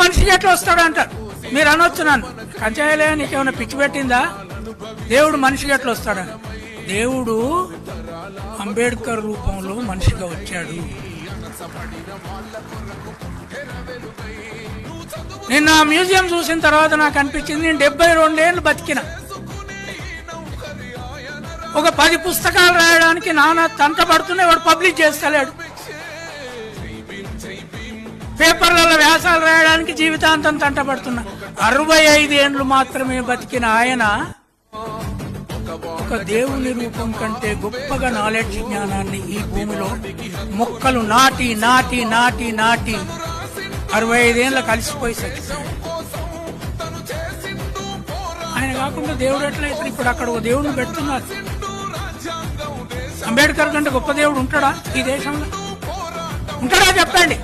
మనిషికి ఎట్లా వస్తాడు అంటారు. మీరు అనొచ్చు నన్ను, కంచాయలే నీకేమైనా పిచ్చి పెట్టిందా, దేవుడు మనిషికి ఎట్లా వస్తాడా? దేవుడు అంబేద్కర్ రూపంలో మనిషిగా వచ్చాడు. నిన్న ఆ మ్యూజియం చూసిన తర్వాత నాకు అనిపించింది, నేను 72 ఏళ్ళు బతికిన, ఒక 10 పుస్తకాలు రాయడానికి నాన్న తంట పడుతూనే వాడు పబ్లిష్ చేస్తలేడు. పేపర్లలో వ్యాసాలు రాయడానికి జీవితాంతం తంట పడుతున్నా. 65 ఏళ్ళు మాత్రమే బతికిన ఆయన ఒక దేవుని రూపం కంటే గొప్పగా నాలెడ్జ్ జ్ఞానాన్ని ఈ భూమిలో మొక్కలు నాటి నాటి నాటి నాటి 65 ఏళ్ళ కలిసిపోయి చచ్చిపోయాడు. ఆయన కాకుండా దేవుడు ఎట్లయితే ఇప్పుడు అక్కడ ఒక దేవుడిని పెడుతున్నారు. అంబేద్కర్ కంటే గొప్ప దేవుడు ఉంటాడా ఈ దేశంలో? ఉంటాడా చెప్పండి.